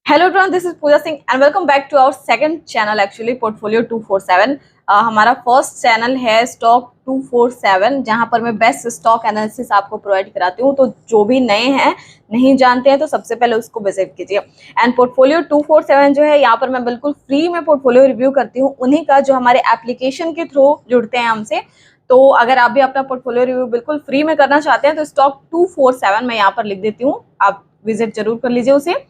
Hello everyone, this is Pooja Singh and welcome back to our second channel actually portfolio 247। हमारा first channel है stock 247 जहां पर मैं best stock analysis आपको provide कराती हूं। तो जो भी नए हैं, नहीं जानते हैं, तो सबसे पहले उसको विजिट कीजिए। एंड पोर्टफोलियो 247 जो है, यहाँ पर मैं बिल्कुल फ्री में पोर्टफोलियो रिव्यू करती हूँ उन्हीं का जो हमारे एप्लीकेशन के थ्रू जुड़ते हैं हमसे। तो अगर आप भी अपना पोर्टफोलियो रिव्यू बिल्कुल फ्री में करना चाहते हैं तो स्टॉक 247 मैं यहाँ पर लिख देती हूँ, आप विजिट जरूर कर लीजिए उसे।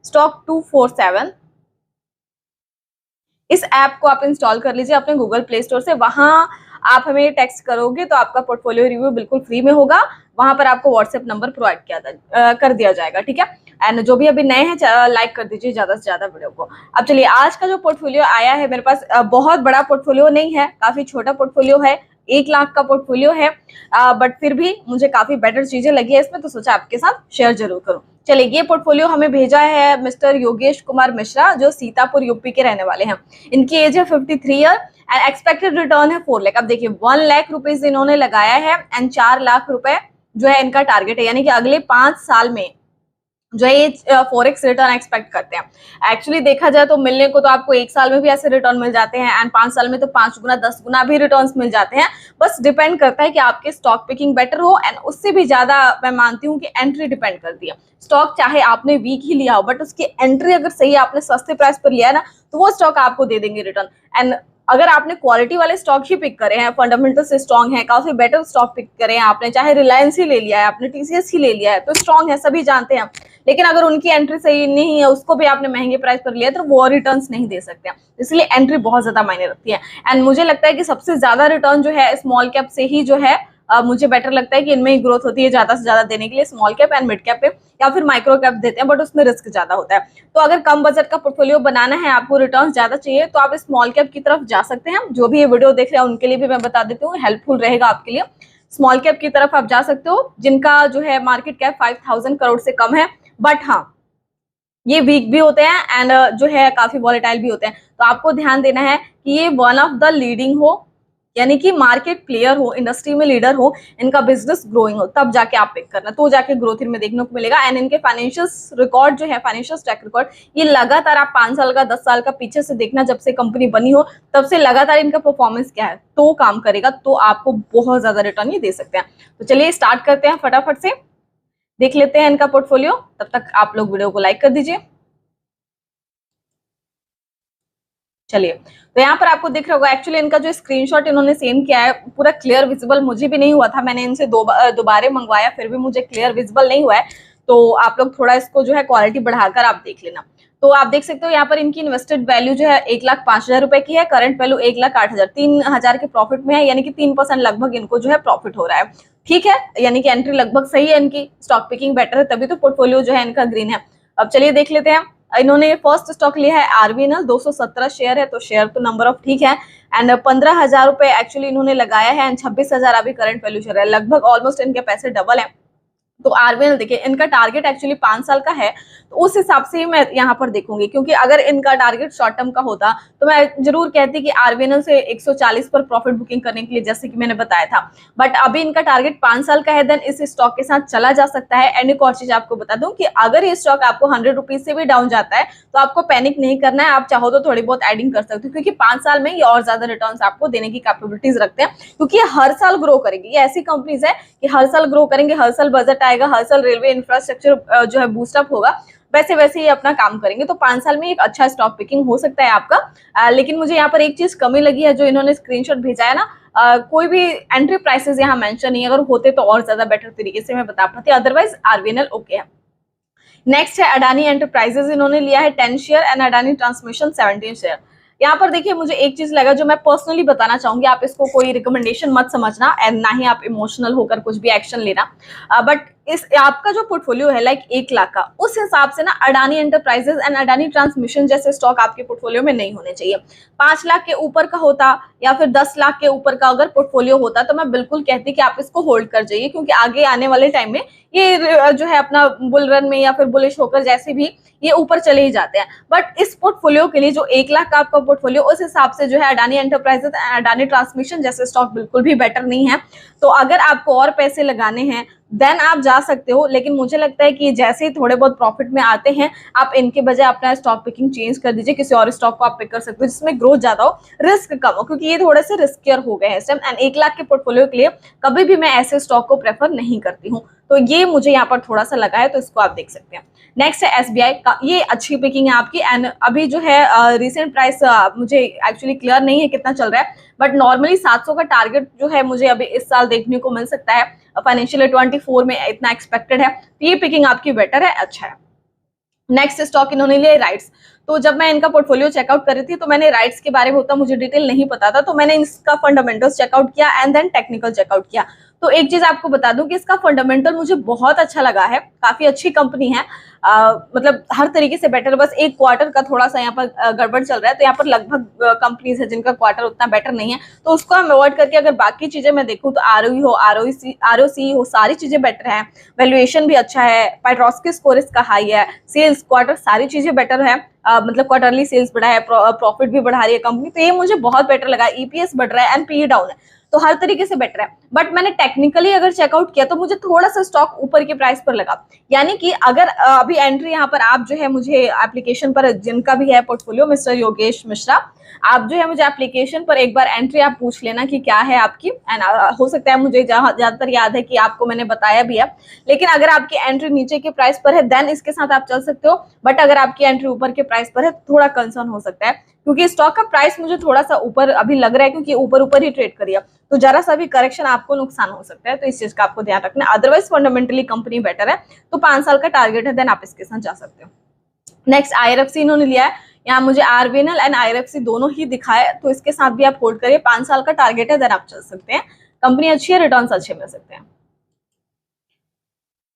स्टॉक 247 इस ऐप को आप इंस्टॉल कर लीजिए अपने गूगल प्ले स्टोर से। वहां आप हमें टेक्स्ट करोगे तो आपका पोर्टफोलियो रिव्यू बिल्कुल फ्री में होगा। वहां पर आपको व्हाट्सएप नंबर प्रोवाइड कर दिया जाएगा, ठीक है। एंड जो भी अभी नए हैं, लाइक कर दीजिए ज्यादा से ज्यादा वीडियो को। अब चलिए, आज का जो पोर्टफोलियो आया है मेरे पास, बहुत बड़ा पोर्टफोलियो नहीं है, काफी छोटा पोर्टफोलियो है। 1 लाख का पोर्टफोलियो है, बट फिर भी मुझे काफी बेटर चीजें लगी है इसमें, तो सोचा आपके साथ शेयर जरूर करूं। चलिए, ये पोर्टफोलियो हमें भेजा है मिस्टर योगेश कुमार मिश्रा, जो सीतापुर यूपी के रहने वाले हैं। इनकी एज है 53 ईयर एंड एक्सपेक्टेड रिटर्न है 4 लाख। अब देखिए, 1 लाख रुपीज इन्होंने लगाया है एंड 4 लाख रुपए जो है इनका टारगेट है, यानी कि अगले 5 साल में जो है ये फॉरेक्स रिटर्न एक्सपेक्ट करते हैं। एक्चुअली देखा जाए तो मिलने को तो आपको 1 साल में भी ऐसे रिटर्न मिल जाते हैं एंड 5 साल में तो 5 गुना 10 गुना भी रिटर्न्स मिल जाते हैं। बस डिपेंड करता है कि आपके स्टॉक पिकिंग बेटर हो, एंड उससे भी ज्यादा मैं मानती हूँ कि एंट्री डिपेंड करती है। स्टॉक चाहे आपने वीक ही लिया हो, बट उसकी एंट्री अगर सही है, आपने सस्ते प्राइस पर लिया है ना, तो वो स्टॉक आपको दे देंगे रिटर्न। एंड अगर आपने क्वालिटी वाले स्टॉक ही पिक करे हैं, फंडामेंटल से स्ट्रांग है, काफी बेटर स्टॉक पिक करे हैं आपने, चाहे रिलायंस ही ले लिया है आपने, टीसीएस ही ले लिया है, तो स्ट्रांग है, सभी जानते हैं। लेकिन अगर उनकी एंट्री सही नहीं है, उसको भी आपने महंगे प्राइस पर लिया है, तो वो रिटर्न्स नहीं दे सकते हैं। इसलिए एंट्री बहुत ज्यादा मायने रखती है। एंड मुझे लगता है कि सबसे ज्यादा रिटर्न जो है स्मॉल कैप से ही जो है, मुझे बेटर लगता है कि इनमें ही ग्रोथ होती है ज्यादा से ज्यादा देने के लिए। Small cap and mid cap पे या फिर माइक्रो कैप देते हैं, बट उसमें रिस्क ज्यादा होता है। तो अगर कम बजट का पोर्टफोलियो बनाना है, आपको रिटर्न ज्यादा चाहिए, तो आप स्मॉल कैप की तरफ जा सकते हैं। जो भी ये वीडियो देख रहे हैं उनके लिए भी मैं बता देती हूँ, हेल्पफुल रहेगा आपके लिए। स्मॉल कैप की तरफ आप जा सकते हो जिनका जो है मार्केट कैप 5000 करोड़ से कम है, बट हाँ, ये वीक भी होते हैं एंड जो है काफी वॉलेटाइल भी होते हैं। तो आपको ध्यान देना है कि ये वन ऑफ द लीडिंग हो, यानी कि मार्केट प्लेयर हो, इंडस्ट्री में लीडर हो, इनका बिजनेस ग्रोइंग हो, तब जाके आप पिक करना, तो जाके ग्रोथ इनमें देखने को मिलेगा। एंड इनके फाइनेंशियल रिकॉर्ड जो है, फाइनेंशियल ट्रैक रिकॉर्ड, ये लगातार आप 5 साल का 10 साल का पीछे से देखना, जब से कंपनी बनी हो तब से लगातार इनका परफॉर्मेंस क्या है, तो काम करेगा, तो आपको बहुत ज्यादा रिटर्न ये दे सकते हैं। तो चलिए स्टार्ट करते हैं, फटाफट से देख लेते हैं इनका पोर्टफोलियो। तब तक आप लोग वीडियो को लाइक कर दीजिए। चलिए, तो यहाँ पर आपको दिख रहा होगा, एक्चुअली इनका जो स्क्रीनशॉट इन्होंने सेंड किया है पूरा क्लियर विजिबल मुझे भी नहीं हुआ था, मैंने इनसे दोबारा मंगवाया, फिर भी मुझे क्लियर विजिबल नहीं हुआ है। तो आप लोग थोड़ा इसको जो है क्वालिटी बढ़ाकर आप देख लेना। तो आप देख सकते हो यहाँ पर इनकी इन्वेस्टेड वैल्यू जो है 1,05,000 रुपए की है, करंट वैल्यू 1,08,000, 3,000 के प्रॉफिट में है, यानी कि 3% लगभग इनको जो है प्रॉफिट हो रहा है। ठीक है, यानी कि एंट्री लगभग सही है इनकी, स्टॉक पिकिंग बेटर है, तभी तो पोर्टफोलियो जो है इनका ग्रीन है। अब चलिए देख लेते हैं। इन्होंने फर्स्ट स्टॉक लिया है आरबीएनएल, 217 शेयर है, तो शेयर तो नंबर ऑफ ठीक है। एंड 15,000 रुपए एक्चुअली इन्होंने लगाया है एंड 26,000 अभी करंट वैल्यू चल रहा है, लगभग ऑलमोस्ट इनके पैसे डबल है। तो आरबीएल देखिए, इनका टारगेट एक्चुअली 5 साल का है, तो उस हिसाब से ही मैं यहाँ पर देखूंगी, क्योंकि अगर इनका टारगेट शॉर्ट टर्म का होता तो मैं जरूर कहती कि आरबीएल से 140 पर प्रॉफिट बुकिंग करने के लिए, जैसे कि मैंने बताया था। बट अभी इनका टारगेट 5 साल का है, देन इस स्टॉक के साथ चला जा सकता है। एंड एक और चीज आपको बता दूं कि अगर ये स्टॉक आपको 100 रुपीज से भी डाउन जाता है तो आपको पैनिक नहीं करना है, आप चाहो तो थोड़ी बहुत एडिंग कर सकते हो, क्योंकि 5 साल में ये और ज्यादा रिटर्न आपको देने की कैपेबिलिटीज रखते हैं, क्योंकि ये हर साल ग्रो करेगी। ये ऐसी कंपनीज है कि हर साल ग्रो करेंगे, हर साल बजट आएगा, हर साल रेलवे इंफ्रास्ट्रक्चर जो है बूस्टअप होगा, वैसे वैसे ही अपना काम करेंगे। तो 5 साल में एक अच्छा स्टॉक पिकिंग हो सकता है आपका। लेकिन मुझे यहाँ पर एक चीज कमी लगी है, जो इन्होंने स्क्रीनशॉट भेजा है ना, कोई भी एंट्री प्राइसेस यहाँ मेंशन नहीं है, अगर होते तो और ज्यादा बेटर तरीके से मैं बता पाती, अदरवाइज आरबीएनएल ओके है। नेक्स्ट है अडानी एंटरप्राइजेज, इन्होंने लिया है 10 share and Adani transmission 17 share. यहाँ पर देखिए, मुझे एक चीज लगा जो मैं पर्सनली बताना चाहूंगी, आप इसको कोई रिकमेंडेशन मत समझना एंड ना ही आप इमोशनल होकर कुछ भी एक्शन लेना, बट इस आपका जो पोर्टफोलियो है लाइक 1 लाख का, उस हिसाब से ना Adani enterprises and Adani transmission जैसे स्टॉक आपके पोर्टफोलियो में नहीं होने चाहिए। 5 लाख के ऊपर का होता या फिर 10 लाख के ऊपर का अगर पोर्टफोलियो होता तो मैं बिल्कुल कहती कि आप इसको होल्ड कर जाइए, क्योंकि आगे आने वाले टाइम में ये जो है अपना बुल रन में या फिर बुलिश होकर जैसे भी ये ऊपर चले ही जाते हैं। बट इस पोर्टफोलियो के लिए जो 1 लाख का आपका पोर्टफोलियो, उस हिसाब से जो है अडानी एंटरप्राइजेज अडानी ट्रांसमिशन जैसे स्टॉक बिल्कुल भी बेटर नहीं है। तो अगर आपको और पैसे लगाने हैं देन आप जा सकते हो। लेकिन मुझे लगता है कि जैसे ही थोड़े बहुत प्रॉफिट में आते हैं, आप इनके बजाय अपना स्टॉक पिकिंग चेंज कर दीजिए, किसी और स्टॉक को आप पिक कर सकते हो जिसमें ग्रोथ ज्यादा हो, रिस्क कम हो, क्योंकि ये थोड़े से रिस्कियर हो गए हैं इस टाइम। एंड 1 लाख के पोर्टफोलियो के लिए कभी भी मैं ऐसे स्टॉक को प्रेफर नहीं करती हूँ। तो ये मुझे यहाँ पर थोड़ा सा लगा है, तो इसको आप देख सकते हैं। नेक्स्ट है एसबीआई का, ये अच्छी पिकिंग है आपकी। एंड अभी जो है रिसेंट प्राइस मुझे एक्चुअली क्लियर नहीं है कितना चल रहा है, बट नॉर्मली 700 का टारगेट जो है मुझे अभी इस साल देखने को मिल सकता है। फाइनेंशियल 24 में इतना एक्सपेक्टेड है, तो ये पिकिंग आपकी बेटर है, अच्छा है। नेक्स्ट स्टॉक इन्होंने लिया राइट्स। तो जब मैं इनका पोर्टफोलियो चेकआउट कर रही थी, तो मैंने राइट्स के बारे में उतना मुझे डिटेल नहीं पता था, तो मैंने इसका फंडामेंटल्स चेकआउट किया एंड देन टेक्निकल चेकआउट किया। तो एक चीज आपको बता दूं कि इसका फंडामेंटल मुझे बहुत अच्छा लगा है, काफी अच्छी कंपनी है। मतलब हर तरीके से बेटर, बस एक क्वार्टर का थोड़ा सा यहाँ पर गड़बड़ चल रहा है। तो यहाँ पर लगभग कंपनीज है जिनका क्वार्टर उतना बेटर नहीं है, तो उसको हम अवॉइड करके अगर बाकी चीजें मैं देखूँ तो आरओई हो, आरओसी हो, सारी चीजें बेटर है। वैल्यूएशन भी अच्छा है, पाइट्रोस्की स्कोर इसका हाई है, सेल्स क्वार्टर सारी चीजें बेटर है। मतलब क्वार्टरली सेल्स बढ़ा है, प्रॉफिट भी बढ़ा रही है कंपनी, तो ये मुझे बहुत बेटर लगा। ईपीएस बढ़ रहा है एंड पीई डाउन है, तो हर तरीके से बेटर है। बट मैंने टेक्निकली अगर चेकआउट किया तो मुझे थोड़ा सा स्टॉक ऊपर के प्राइस पर लगा। यानी कि अगर अभी एंट्री यहाँ पर आप जो है मुझे एप्लीकेशन पर, जिनका भी है पोर्टफोलियो, मिस्टर योगेश मिश्रा, आप जो है मुझे एप्लीकेशन पर एक बार एंट्री आप पूछ लेना कि क्या है आपकी। एंड हो सकता है, मुझे ज्यादातर याद है कि आपको मैंने बताया भी है। लेकिन अगर आपकी एंट्री नीचे के प्राइस पर है देन इसके साथ आप चल सकते हो, बट अगर आपकी एंट्री ऊपर के प्राइस पर है थोड़ा कंसर्न हो सकता है, क्योंकि स्टॉक का प्राइस मुझे थोड़ा सा ऊपर अभी लग रहा है, क्योंकि ऊपर ऊपर ही ट्रेड करिए, तो जरा सा भी करेक्शन आपको नुकसान हो सकता है। तो इस चीज का आपको ध्यान रखना। अदरवाइज फंडामेंटली कंपनी बेटर है, तो 5 साल का टारगेट है, देन आप इसके साथ जा सकते हो। नेक्स्ट आईआरएफसी इन्होंने लिया है, यहाँ मुझे आरबीएनएल एंड आईआरएफसी दोनों ही दिखाए, तो इसके साथ भी आप होल्ड करिए। 5 साल का टारगेट है, देन आप चल सकते हैं। कंपनी अच्छी है, रिटर्न्स अच्छे मिल सकते हैं।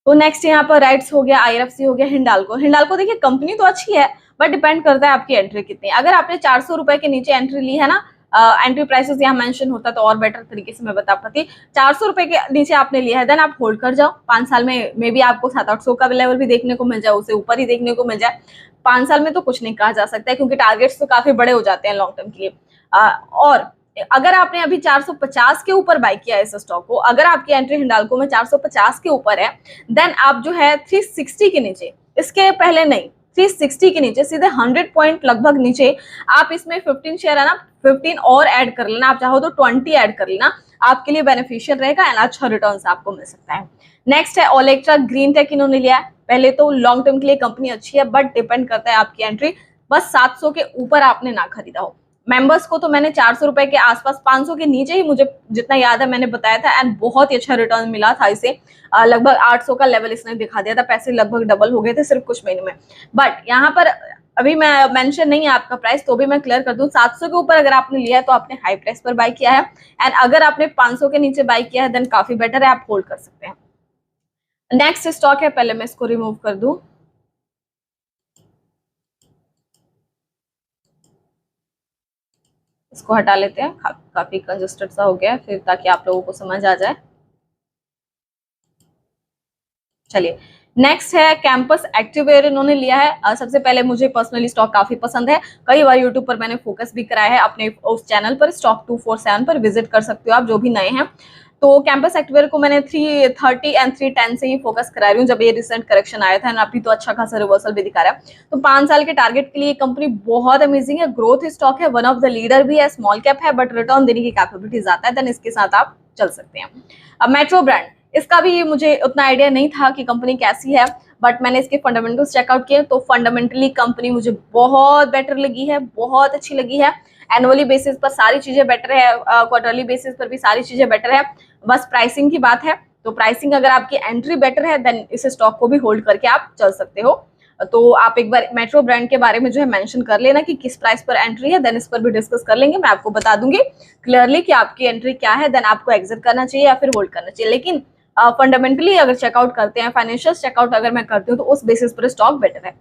तो नेक्स्ट यहाँ पर राइट्स हो गया, आईआरएफसी हो गया, हिंडाल्को देखिए कंपनी तो अच्छी है, बट डिपेंड करता है आपकी एंट्री कितनी। अगर आपने 400 रुपए के नीचे एंट्री ली है ना, एंट्री प्राइसेस यहाँ मेंशन होता तो और बेटर तरीके से मैं बता पाती। 400 रुपए के नीचे आपने लिया है, देन आप होल्ड कर जाओ। 5 साल में मे बी आपको 700-800 का लेवल भी देखने को मिल जाए, उससे ऊपर ही देखने को मिल जाए। 5 साल में तो कुछ नहीं कहा जा सकता है, क्योंकि टारगेट्स तो काफी बड़े हो जाते हैं लॉन्ग टर्म के लिए। और अगर आपने अभी 450 के ऊपर बाय किया है इस स्टॉक को, अगर आपकी एंट्री हिंडाल्को में 450 के ऊपर है, देन आप जो है 360 के नीचे, इसके पहले नहीं, 360 के नीचे सीधे 100 पॉइंट लगभग नीचे आप इसमें 15 शेयर है ना, 15 और ऐड कर लेना। आप चाहो तो 20 ऐड कर लेना, आपके लिए बेनिफिशियल रहेगा एंड अच्छा रिटर्न्स आपको मिल सकता है। नेक्स्ट है ओलेक्ट्रा ग्रीन टेक, इन्होंने लिया है। पहले तो लॉन्ग टर्म के लिए कंपनी अच्छी है, बट डिपेंड करता है आपकी एंट्री, बस 700 के ऊपर आपने ना खरीदा हो। मेंबर्स को तो मैंने 400 रुपए के आसपास, 500 के नीचे ही मुझे जितना याद है मैंने बताया था, एंड बहुत ही अच्छा रिटर्न मिला था इसे। लगभग 800 का लेवल इसने दिखा दिया था, पैसे लगभग डबल हो गए थे सिर्फ कुछ महीने में। बट यहाँ पर अभी मैं मेंशन नहीं है आपका प्राइस, तो भी मैं क्लियर कर दूं, 700 के ऊपर अगर आपने लिया है तो आपने हाई प्राइस पर बाय किया है, एंड अगर आपने 500 के नीचे बाय किया है देन काफी बेटर है, आप होल्ड कर सकते हैं। नेक्स्ट स्टॉक है, पहले मैं इसको रिमूव कर दूं, इसको हटा लेते हैं, काफी कंजस्टेड सा हो गया है फिर, ताकि आप लोगों को समझ आ जाए। चलिए, नेक्स्ट है कैंपस एक्टिववेयर, इन्होंने लिया है। सबसे पहले मुझे पर्सनली स्टॉक काफी पसंद है, कई बार यूट्यूब पर मैंने फोकस भी कराया है अपने उस चैनल पर, स्टॉक 247 पर विजिट कर सकते हो आप जो भी नए हैं। तो कैंपस एक्टिववेयर को मैंने 330 एंड 310 से ही फोकस करा रही हूँ, जब ये रिसेंट करेक्शन आया था, अभी तो अच्छा खासा रिवर्सल भी दिखा रहा है। तो 5 साल के टारगेट के लिए कंपनी बहुत अमेजिंग है, ग्रोथ स्टॉक है, वन ऑफ द लीडर भी है, स्मॉल कैप है, बट रिटर्न देने की कैपेबिलिटी ज्यादा है, देन इसके साथ आप चल सकते हैं। अब मेट्रो ब्रांड, इसका भी मुझे उतना आइडिया नहीं था कि कंपनी कैसी है, बट मैंने इसके फंडामेंटल्स चेकआउट किए, तो फंडामेंटली कंपनी मुझे बहुत बेटर लगी है, बहुत अच्छी लगी है। एनुअली बेसिस पर सारी चीजें बेटर है, क्वार्टरली बेसिस पर भी सारी चीजें बेटर है, बस प्राइसिंग की बात है। तो प्राइसिंग अगर आपकी एंट्री बेटर है देन इस स्टॉक को भी होल्ड करके आप चल सकते हो। तो आप एक बार मेट्रो ब्रांड के बारे में जो है मेंशन कर लेना कि किस प्राइस पर एंट्री है, देन इस पर भी डिस्कस कर लेंगे। मैं आपको बता दूंगी क्लियरली कि आपकी एंट्री क्या है, देन आपको एग्जिट करना चाहिए या फिर होल्ड करना चाहिए। लेकिन फंडामेंटली अगर चेकआउट करते हैं, फाइनेंशियल चेकआउट अगर मैं करती हूँ, तो उस बेसिस पर स्टॉक बेटर है।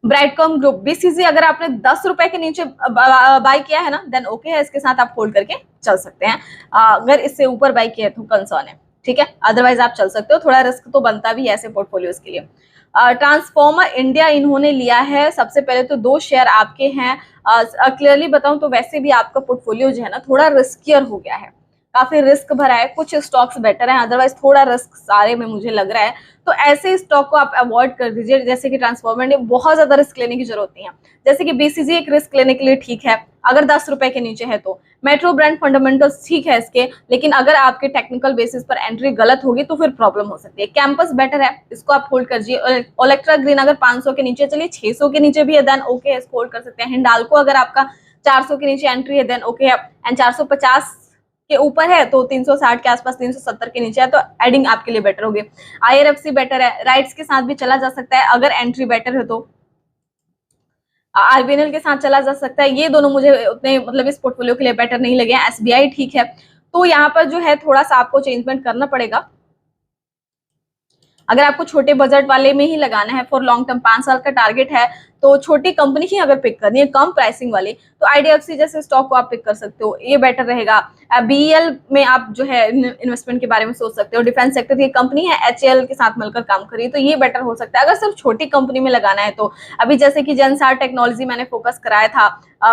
ब्राइटकॉम ग्रुप, बीसीजी, अगर आपने 10 रुपए के नीचे बाय किया है ना, देन ओके है, इसके साथ आप होल्ड करके चल सकते हैं। अगर इससे ऊपर बाय किया तो कंसर्न है, ठीक है, अदरवाइज आप चल सकते हो, थोड़ा रिस्क तो बनता भी है ऐसे पोर्टफोलियोज के लिए। ट्रांसफॉर्मर इंडिया इन्होंने लिया है। सबसे पहले तो 2 शेयर आपके हैं। क्लियरली बताऊं तो वैसे भी आपका पोर्टफोलियो जो है ना थोड़ा रिस्कियर हो गया है, काफी रिस्क भरा है, कुछ स्टॉक्स बेटर है, अदरवाइज थोड़ा रिस्क सारे में मुझे लग रहा है। तो ऐसे स्टॉक को आप अवॉइड कर दीजिए, जैसे कि ट्रांसफॉर्मर ने बहुत ज्यादा रिस्क लेने की जरूरत नहीं है। जैसे कि बीसीजी एक रिस्क लेने के लिए ठीक है अगर 10 रुपए के नीचे है तो। मेट्रो ब्रांड फंडामेंटल्स ठीक है इसके, लेकिन अगर आपके टेक्निकल बेसिस पर एंट्री गलत होगी तो फिर प्रॉब्लम हो सकती है। कैंपस बेटर है, इसको आप होल्ड करिए। ओलेक्ट्रा ग्रीन अगर 500 के नीचे, चलिए 600 के नीचे भी है देन ओके है, इसको होल्ड कर सकते हैं। हिंडाल्को अगर आपका 400 के नीचे एंट्री है देन ओके है, एंड 450 के ऊपर है तो 360 के आसपास, 370 के नीचे है तो एडिंग आपके लिए बेटर होगी। आईआरएफसी बेटर है, राइट्स के साथ भी चला जा सकता है अगर एंट्री बेटर है तो। आरबीएनएल के साथ चला जा सकता है, ये दोनों मुझे उतने मतलब इस पोर्टफोलियो के लिए बेटर नहीं लगे हैं। एसबीआई ठीक है, तो यहाँ पर जो है थोड़ा सा आपको चेंजमेंट करना पड़ेगा। अगर आपको छोटे बजट वाले में ही लगाना है फॉर लॉन्ग टर्म, 5 साल का टारगेट है, तो छोटी कंपनी ही अगर पिक करनी है कम प्राइसिंग वाली, तो आईडीएफसी जैसे स्टॉक को आप पिक कर सकते हो, ये बेटर रहेगा। बीईएल में आप जो है इन्वेस्टमेंट के बारे में सोच सकते हो, डिफेंस सेक्टर की कंपनी है, एचएएल के साथ मिलकर काम करिए तो ये बेटर हो सकता है अगर सिर्फ छोटी कंपनी में लगाना है तो। अभी जैसे कि जेनसार टेक्नोलॉजी मैंने फोकस कराया था,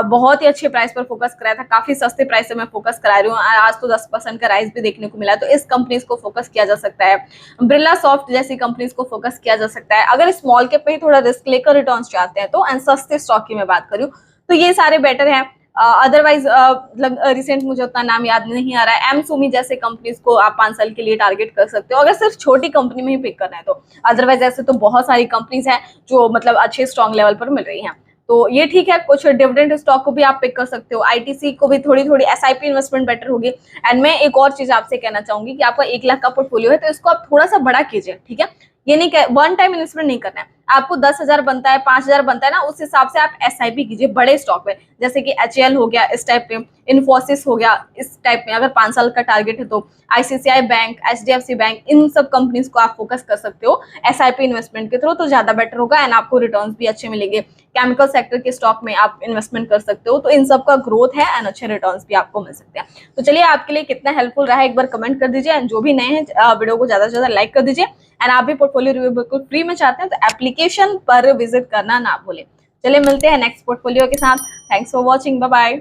बहुत ही अच्छे प्राइस पर फोकस कराया था, काफी सस्ते प्राइस से मैं फोकस करा रही हूँ, आज तो 10% का राइस भी देखने को मिला है, तो इस कंपनीज को फोकस किया जा सकता है। बिरला सॉफ्ट जैसी कंपनीज को फोकस किया जा सकता है अगर स्मॉल कैप पे ही थोड़ा रिस्क लेकर रिटर्न्स चाहते हैं तो। एंड सस्ते स्टॉक की मैं बात करूं तो ये सारे बेटर हैं। अदरवाइज मतलब रिसेंट मुझे उतना नाम याद नहीं आ रहा है, एम सुमी जैसे कंपनीज को आप 5 साल के लिए टारगेट कर सकते हो अगर सिर्फ छोटी कंपनी में ही पिक करना है तो। अदरवाइज ऐसे तो बहुत सारी कंपनीज हैं जो मतलब अच्छे स्ट्रॉन्ग लेवल पर मिल रही हैं, तो ये ठीक है। कुछ डिविडेंड स्टॉक को भी आप पिक कर सकते हो, आईटीसी को भी थोड़ी थोड़ी एसआईपी इन्वेस्टमेंट बेटर होगी। एंड मैं एक और चीज आपसे कहना चाहूंगी कि आपका 1 लाख का पोर्टफोलियो है तो इसको आप थोड़ा सा बड़ा कीजिए, ठीक है। ये नहीं वन टाइम इन्वेस्टमेंट नहीं करना है, आपको 10,000 बनता है, 5,000 बनता है ना, उस हिसाब से आप एसआईपी कीजिए बड़े स्टॉक में, जैसे कि एचएएल हो गया इस टाइप में, इन्फोसिस हो गया इस टाइप में, अगर 5 साल का टारगेट है तो। आईसीआईसीआई बैंक, एचडीएफसी बैंक, इन सब कंपनीज को आप फोकस कर सकते हो एसआईपी इन्वेस्टमेंट के थ्रू, तो ज्यादा बेटर होगा एंड आपको रिटर्न्स भी अच्छे मिलेंगे। केमिकल सेक्टर के स्टॉक में आप इन्वेस्टमेंट कर सकते हो, तो इन सब का ग्रोथ है एंड अच्छे रिटर्न्स भी आपको मिल सकते हैं। तो चलिए आपके लिए कितना हेल्पफुल रहा है एक बार कमेंट कर दीजिए, एंड जो भी नए हैं वीडियो को ज्यादा से ज्यादा लाइक कर दीजिए। एंड आप भी पोर्टफोलियो रिव्यू बिल्कुल फ्री में चाहते हैं तो एप्लीकेशन पर विजिट करना ना भूलें। चलिए मिलते हैं नेक्स्ट पोर्टफोलियो के साथ। Thanks for watching, bye bye.